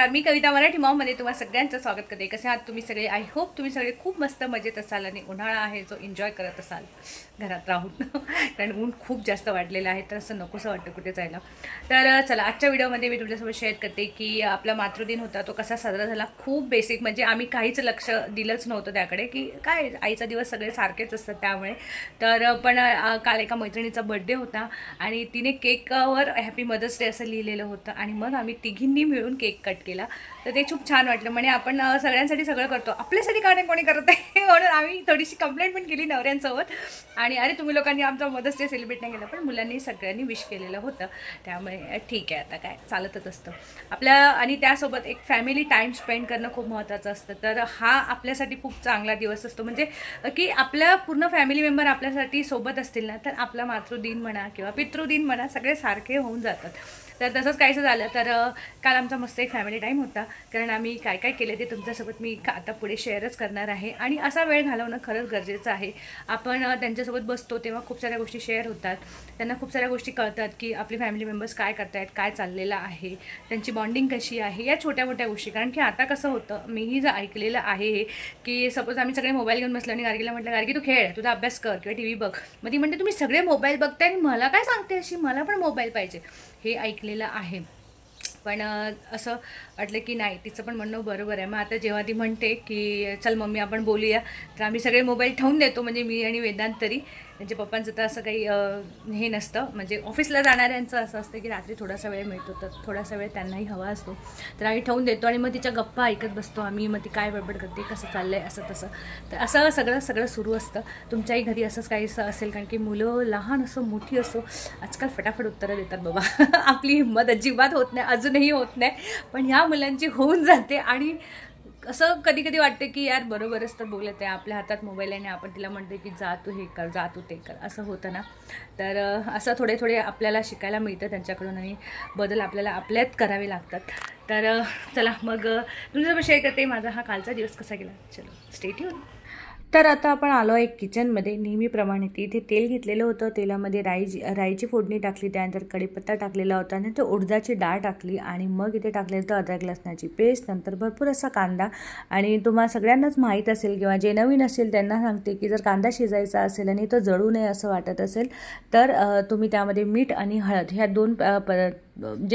नमस्कार, मी कविता मराठी मॉममध्ये तुम्हाला सगळ्यांचं स्वागत करते. कसे आहात तुम्ही सगळे? आय होप तुम्ही सगळे खूप मस्त मजेत असाल आणि उन्हाळा आहे जो एन्जॉय करत असाल घरात राहून. कारण ऊन खूप जास्त वाढलेलं आहे, तर असं नकोसं वाटतं कुठे जायला. तर चला, आजच्या व्हिडिओमध्ये मी तुमच्यासोबत शेअर करते की आपला मातृदिन होता तो कसा साजरा झाला. खूप बेसिक, म्हणजे आम्ही काहीच लक्ष दिलंच नव्हतं त्याकडे, की काय आईचा दिवस सगळे सारखेच असतात त्यामुळे. तर पण काल एका मैत्रिणीचा बर्थडे होता आणि तिने केकवर हॅपी मदर्स डे असं लिहिलेलं होतं आणि मग आम्ही तिघींनी मिळून केक कट केला. तर ते खूप छान वाटलं. म्हणजे आपण सगळ्यांसाठी सगळं करतो, आपल्यासाठी का नाही कोणी करत आहे म्हणून आम्ही थोडीशी कंप्लेंट पण केली नवऱ्यांसोबत. आणि अरे तुम्ही लोकांनी आमचा मदर्स डे सेलिब्रेट नाही केला, पण मुलांनी सगळ्यांनी विश केलेलं होतं, त्यामुळे ठीक आहे, आता काय चालतच असतं आपल्या. आणि त्यासोबत एक फॅमिली टाईम स्पेंड करणं खूप महत्त्वाचं असतं. तर हा आपल्यासाठी खूप चांगला दिवस असतो, म्हणजे की आपल्या पूर्ण फॅमिली मेंबर आपल्यासाठी सोबत असतील ना, तर आपला मातृदिन म्हणा किंवा पितृदिन म्हणा सगळे सारखे होऊन जातात. तर तसंच काहीसं झालं. तर काल आमचा मस्त एक फॅमिली टाईम होता, कारण आम्ही काय काय केले ते तुमच्यासोबत मी आता पुढे शेअरच करणार आहे. आणि असा वेळ घालवणं खरंच गरजेचं आहे. आपण त्यांच्यासोबत बसतो तेव्हा खूप साऱ्या गोष्टी शेअर होतात, त्यांना खूप साऱ्या गोष्टी कळतात की आपली फॅमिली मेंबर्स काय करतायत, काय चाललेलं आहे, त्यांची बॉन्डिंग कशी आहे, या छोट्या मोठ्या गोष्टी. कारण की आता कसं होतं, मीही जर ऐकलेलं आहे की सपोज आम्ही सगळे मोबाईल घेऊन बसलो आणि गार्गीला म्हटलं, गार्गी तू खेळ, तुझा अभ्यास कर किंवा टी व्ही बघ. मग ती म्हणते तुम्ही सगळे मोबाईल बघताय आणि मला काय सांगते अशी, मला पण मोबाईल पाहिजे. हे ऐकलेलं आहे. पण असं वाटलं की नाही, तिचं पण म्हणणं बरोबर आहे. मग आता जेव्हा ती म्हणते की चल मम्मी आपण बोलूया, तर आम्ही सगळे मोबाईल ठेवून देतो. म्हणजे मी आणि वेदांत तरी, त्यांच्या पप्पांचं तर असं काही हे नसतं. म्हणजे ऑफिसला जाणाऱ्यांचं असं असतं की रात्री थोडासा वेळ मिळतो, तर थोडासा वेळ त्यांनाही हवा असतो, तर आम्ही ठेवून देतो. आणि मग तिच्या गप्पा ऐकत बसतो आम्ही. मग ती काय बडबड करते, कसं चाललं आहे, असं तसं. तर असं सगळं सुरू असतं. तुमच्याही घरी असंच काहीसं असेल, कारण की मुलं लहान असो मोठी असो आजकाल फटाफट उत्तरं देतात बाबा. आपली हिंमत अजिबात होत नाही, अजूनही होत नाही, पण ह्या मुलांची होऊन जाते. आणि असं कधी कधी वाटते की यार बरोबरच तर बोलत आहे, आपल्या हातात मोबाईल आहे आणि आपण तिला म्हणते की जा तू हे कर, जा तू ते कर, असं होतं ना. तर असं थोडे थोडे आपल्याला शिकायला मिळतं त्यांच्याकडून, आणि बदल आपल्याला आपल्यात करावे लागतात. तर चला मग तुमच्यासोबत शेअर करते माझा हा कालचा दिवस कसा गेला. चलो स्टे ट्यून. तर आता आपण आलो आहे किचनमध्ये. नेहमीप्रमाणे इथे तेल घेतलेलं होतं, तेलामध्ये राईची फोडणी टाकली, त्यानंतर कढीपत्ता टाकलेला होता, नंतर उडदाची डाळ टाकली आणि मग इथे टाकलेलं होतं अद्रक लसणाची पेस्ट, नंतर भरपूर असा कांदा. आणि तुम्हाला सगळ्यांनाच माहीत असेल किंवा जे नवीन असेल त्यांना सांगते की जर कांदा शिजायचा असेल आणि तो जळू नये असं वाटत असेल, तर तुम्ही त्यामध्ये मीठ आणि हळद ह्या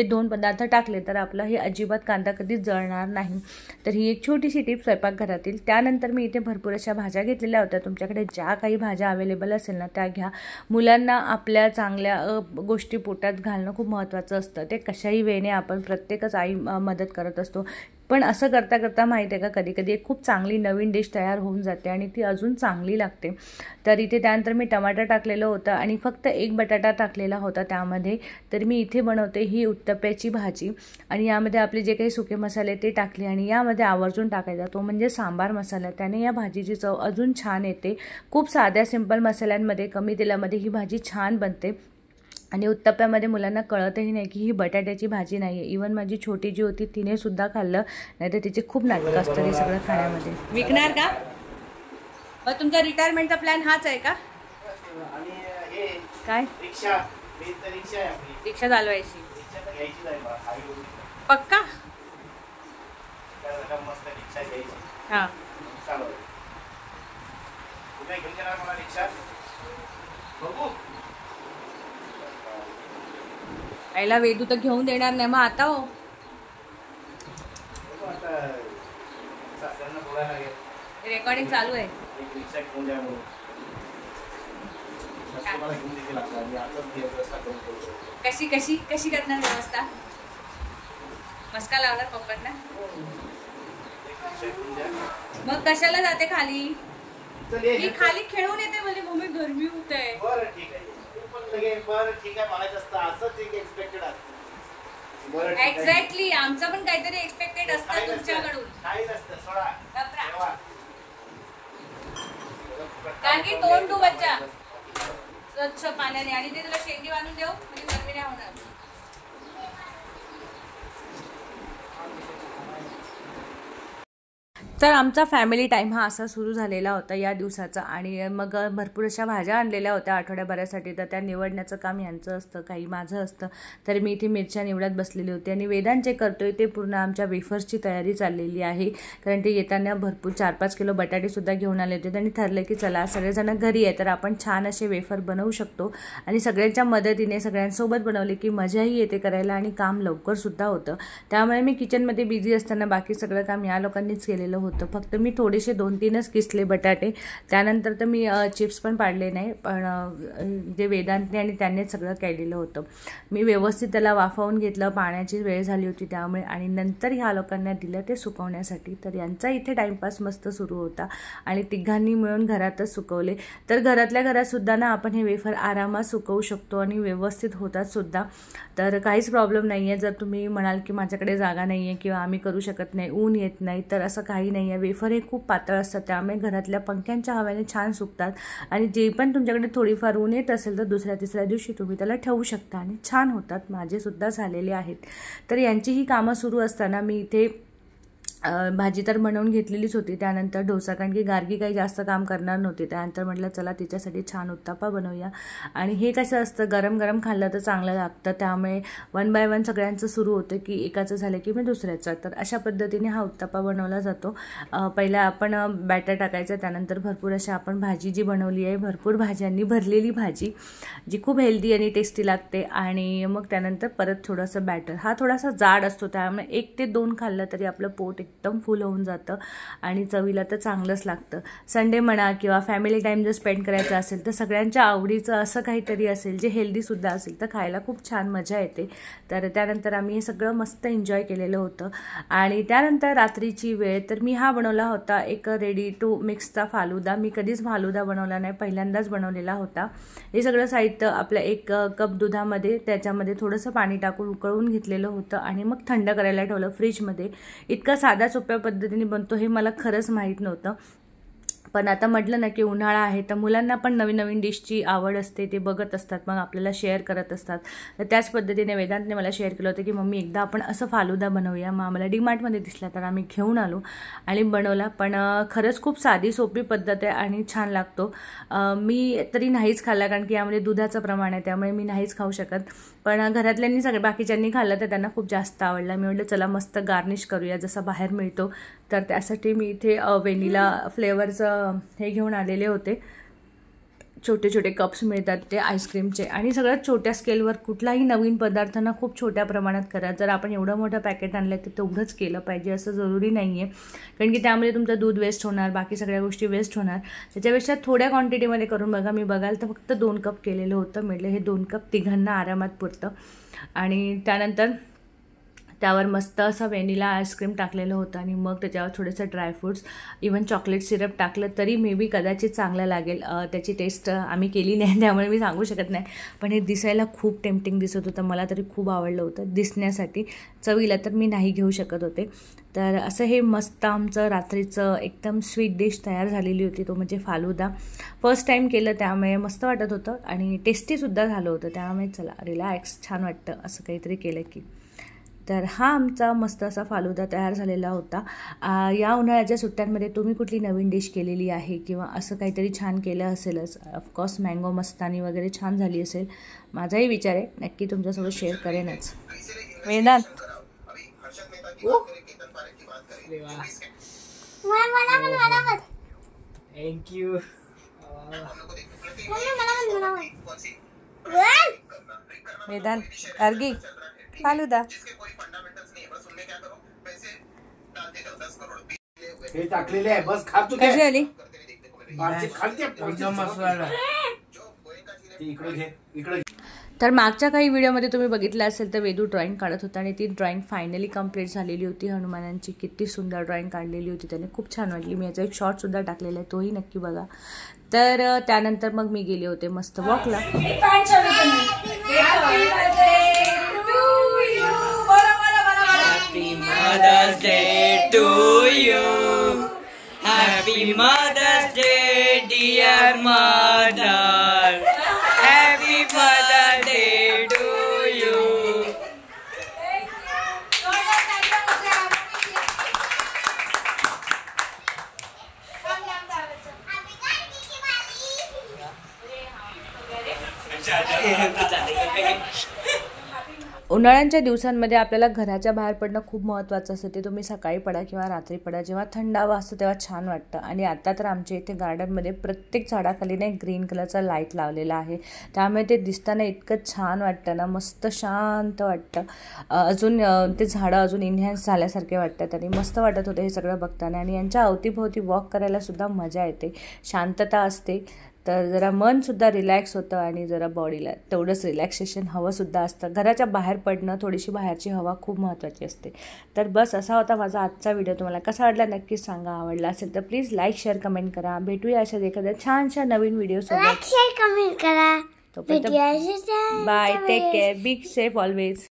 दोन पदार्थ टाकले तर आपलं हे अजिबात कांदा कधीच जळणार नाही. तर ही एक छोटीशी टिप स्वयंपाकघरातील. त्यानंतर मी इथे भरपूर अशा भाज्या घेतलेल्या होत्या. तुमच्याकडे ज्या काही भाज्या अवेलेबल असेल ना त्या घ्या. मुलांना आपल्या चांगल्या गोष्टी पोटात घालणं खूप महत्त्वाचं असतं. ते कशाही वेळेने आपण प्रत्येकच आई मदत करत असतो, पण असं करता करता माहिती आहे का, कधी कधी एक खूप चांगली नवीन डिश तयार होऊन जाते आणि ती अजून चांगली लागते. तर इथे त्यानंतर मी टमाटर टाकलेलं होतं आणि फक्त एक बटाटा टाकलेला होता त्यामध्ये. तर मी इथे बनवते ही उत्तप्याची भाजी, आणि यामध्ये आपले जे काही सुके मसाले ते टाकले, आणि यामध्ये आवर्जून टाकायचा तो म्हणजे सांबार मसाला. त्याने या भाजीची चव अजून छान येते. खूप साध्या सिंपल मसाल्यांमध्ये कमी तेलामध्ये ही भाजी छान बनते. आणि उत्तप्प्यामध्ये मुलांना कळतही नाही की ही बटाट्याची भाजी नाही आहे. इवन माझी छोटी जी होती तिने सुद्धा खाल्लं, नाही तर तिचे खूप नाटक असतं हे सगळं खाण्यामध्ये. विकणार का? मग तुमचा रिटायरमेंटचा प्लॅन हाच आहे का? काय रिक्षा चालवायची पक्का? हां आईला वेदू तर घेऊन देणार नाही. मग आता हो रेकॉर्डिंग चालू आहे. कशी कशी कशी करणार व्यवस्था? मस्का लावणार पप्पांना? मग कशाला जाते खाली? मी खाली खेळून येते, म्हणजे मम्मी गरमी होत आहे. एक्झॅक्टली, आमचं पण काहीतरी एक्सपेक्टेड असतं तुमच्याकडून. कारण की तोंड धु बच्चा स्वच्छ पाण्याने, आणि ते तुला शेंडी बांधून देऊ म्हणजे गरमी नाही होणार. तर आमचा फॅमिली टाईम हा असा सुरू झालेला होता या दिवसाचा. आणि मग भरपूर अशा भाज्या आणलेल्या होत्या आठवड्याभरासाठी, तर त्या निवडण्याचं काम यांचं असतं, काही माझं असतं. तर मी इथे मिरच्या निवडत बसलेली होती आणि वेदांत जे करतोय ते पूर्ण आमच्या वेफर्सची तयारी चाललेली आहे. कारण ते येताना भरपूर 4-5 किलो बटाटेसुद्धा घेऊन आले होते आणि ठरलं की चला सगळेजण घरी आहे तर आपण छान असे वेफर बनवू शकतो. आणि सगळ्यांच्या मदतीने सगळ्यांसोबत बनवले की मजाही येते करायला आणि काम लवकरसुद्धा होतं. त्यामुळे मी किचनमध्ये बिझी असताना बाकी सगळं काम या लोकांनीच केलेलं होतं. फक्त मी थोडेसे 2-3च किसले बटाटे. त्यानंतर तर मी चिप्स पण पाडले नाही, पण जे वेदांतने आणि त्यांनीच सगळं केलेलं होतं. मी व्यवस्थित त्याला वाफवून घेतलं, पाण्याची वेळ झाली होती त्यामुळे. आणि नंतर ह्या लोकांना दिलं ते सुकवण्यासाठी. तर यांचा इथे टाईमपास मस्त सुरू होता आणि तिघांनी मिळून घरातच सुकवले. तर घरातल्या घरातसुद्धा ना आपण हे वेफर आरामात सुकवू शकतो आणि व्यवस्थित होतात सुद्धा. तर काहीच प्रॉब्लेम नाही आहे. जर तुम्ही म्हणाल की माझ्याकडे जागा नाही आहे किंवा आम्ही करू शकत नाही, ऊन येत नाही, तर असं काही नाही आहे. वेफर हे खूप पातळ असतात त्यामुळे घरातल्या पंख्यांच्या हव्याने छान सुकतात. आणि जे पण तुमच्याकडे थोडीफार ऊन येत असेल तर दुसऱ्या-तिसऱ्या दिवशी तुम्ही त्याला ठेवू शकता आणि छान होतात. माझेसुद्धा झालेले आहेत. तर यांची ही कामं सुरू असताना मी इथे भाजी तर बनवून घेतलेलीच होती. त्यानंतर डोसा, कारण की गार्गी काही जास्त काम करणार नव्हती. त्यानंतर म्हटलं चला तिच्यासाठी छान उत्तप्पा बनवूया. आणि हे कसं असतं, गरम गरम खाल्लं तर चांगलं लागतं. त्यामुळे 1 बाय 1 सगळ्यांचं सुरू होतं की एकाचं झालं की मी दुसऱ्याचं. तर अशा पद्धतीने हा उत्तप्पा बनवला जातो. पहिला आपण बॅटर टाकायचं, त्यानंतर भरपूर अशा आपण भाजी जी बनवली आहे, भरपूर भाज्यांनी भरलेली भाजी जी खूप हेल्दी आणि टेस्टी लागते. आणि मग त्यानंतर परत थोडंसं बॅटर, हा थोडासा जाड असतो त्यामुळे 1 ते 2 खाल्लं तरी आपलं पोट एकदम फुल होऊन जातं आणि चवीला तर चांगलंच लागतं. संडे म्हणा किंवा फॅमिली टाईम जर स्पेंड करायचा असेल तर सगळ्यांच्या आवडीचं असं काहीतरी असेल जे हेल्दीसुद्धा असेल तर खायला खूप छान मजा येते. तर त्यानंतर आम्ही हे सगळं मस्त एन्जॉय केलेलं होतं. आणि त्यानंतर रात्रीची वेळ, तर मी हा बनवला होता एक रेडी टू मिक्सचा फालुदा. मी कधीच फालुदा बनवला नाही, पहिल्यांदाच बनवलेला होता. हे सगळं साहित्य आपल्या 1 कप दुधामध्ये, त्याच्यामध्ये थोडंसं पाणी टाकून उकळवून घेतलेलं होतं आणि मग थंड करायला ठेवलं फ्रीजमध्ये. इतका साधा सोप्या पद्धतीने बनतो हे मला खरंच माहीत नव्हतं. पण आता म्हटलं ना की उन्हाळा आहे तर मुलांना पण नवीन नवीन डिशची आवड असते, ते बघत असतात, मग आपल्याला शेअर करत असतात. तर त्याच पद्धतीने वेदांतने मला शेअर केलं होतं की मम्मी एकदा आपण असं फालुदा बनवूया. मग आम्हाला डीमार्टमध्ये दिसला तर आम्ही घेऊन आलो आणि बनवला. पण खरंच खूप साधी सोपी पद्धत आहे आणि छान लागतो. मी तरी नाहीच खाल्ला कारण की यामध्ये दुधाचं प्रमाण आहे त्यामुळे मी नाहीच खाऊ शकत. पण घरातल्यांनी सगळे बाकीच्यांनी खाल्लं तर त्यांना खूप जास्त आवडला. मी म्हटलं चला मस्त गार्निश करूया जसं बाहेर मिळतो. तर त्यासाठी मी इथे व्हॅनिला फ्लेवरचं हे घेऊन आलेले होते. छोटे छोटे कप्स मिळतात ते आईस्क्रीमचे. आणि सगळ्यात छोट्या स्केलवर कुठलाही नवीन पदार्थांना खूप छोट्या प्रमाणात करा. जर आपण एवढं मोठं पॅकेट आणलं तर तेवढंच केलं पाहिजे असं जरुरी नाही आहे, कारण की त्यामुळे तुमचं दूध वेस्ट होणार, बाकी सगळ्या गोष्टी वेस्ट होणार. त्याच्यापेक्षा थोड्या क्वांटिटीमध्ये करून बघा. मी बघाल तर फक्त 2 कप केलेलं होतं. म्हटलं हे 2 कप तिघांना आरामात पुरतं. आणि त्यानंतर त्यावर मस्त असं व्हॅनिला आईस्क्रीम टाकलेलं होतं आणि मग त्याच्यावर थोडेसे ड्रायफ्रूट्स, इवन चॉकलेट सिरप टाकलं तरी मे बी कदाचित चांगलं लागेल. त्याची टेस्ट आम्ही केली नाही त्यामुळे मी सांगू शकत नाही. पण हे दिसायला खूप टेम्पटिंग दिसत होतं, मला तरी खूप आवडलं होतं दिसण्यासाठी. चवीला तर मी नाही घेऊ शकत होते. तर असं हे मस्त आमचं रात्रीचं एकदम स्वीट डिश तयार झालेली होती, तो म्हणजे फालुदा. फर्स्ट टाईम केलं त्यामुळे मस्त वाटत होतं आणि टेस्टीसुद्धा झालं होतं. त्यामुळे चला रिलॅक्स छान वाटतं असं काहीतरी केलं की. तर हा आमचा मस्त असा फालुदा तयार झालेला होता. या उन्हाळ्याच्या सुट्ट्यांमध्ये तुम्ही कुठली नवीन डिश केलेली आहे किंवा असं काहीतरी छान केलं असेलच. ऑफकोर्स मँगो मस्तानी वगैरे छान झाली असेल. माझाही विचार आहे, नक्की तुमच्यासोबत शेअर करेनच. वेदांत थँक्यू. वेदांत गार्गी फालुदा हे टाकलेले आहे, बस खा तू. कशी आली? तर मागच्या काही व्हिडिओमध्ये तुम्ही बघितलं असेल तर वेदू ड्रॉइंग काढत होता आणि ती ड्रॉइंग फायनली कंप्लीट झालेली होती. हनुमानांची किती सुंदर ड्रॉइंग काढलेली होती, त्याने खूप छान वाटली. मी याचा एक शॉर्टसुद्धा टाकलेला आहे, तोही नक्की बघा. तर त्यानंतर मग मी गेले होते मस्त वॉकला. Happy Mother's Day to you. Happy Mother's Day, dear mother. Happy Mother's Day to you. उन्हाळ्याच्या दिवसांमध्ये आपल्याला घराच्या बाहेर पडणं खूप महत्त्वाचं असतं. ते तुम्ही सकाळी पडा किंवा रात्री पडा, जेव्हा थंड हवा असतं तेव्हा छान वाटतं. आणि आता तर आमच्या इथे गार्डनमध्ये प्रत्येक झाडाखाली ना ग्रीन कलरचा लाईट लावलेला आहे, त्यामुळे ते दिसताना इतकं छान वाटतं ना, मस्त शांत वाटतं. अजून ते झाडं अजून इन्हॅन्स झाल्यासारखे वाटतात आणि मस्त वाटत होतं हे सगळं बघताना. आणि यांच्या अवतीभोवती वॉक करायला सुद्धा मजा येते, शांतता असते, तर जरा मनसुद्धा रिलॅक्स होतं आणि जरा बॉडीला तेवढंच रिलॅक्सेशन हवंसुद्धा असतं. घराच्या बाहेर पडणं, थोडीशी बाहेरची हवा खूप महत्त्वाची असते. तर बस असा होता माझा आजचा व्हिडिओ. तुम्हाला कसा वाटला नक्कीच सांगा. आवडला असेल तर प्लीज लाईक शेअर कमेंट करा. भेटूया अशाच एखाद्या छानशा नवीन व्हिडिओसोबत. शेअर कमेंट करा. तोपर्यंत bye, take care, be safe always.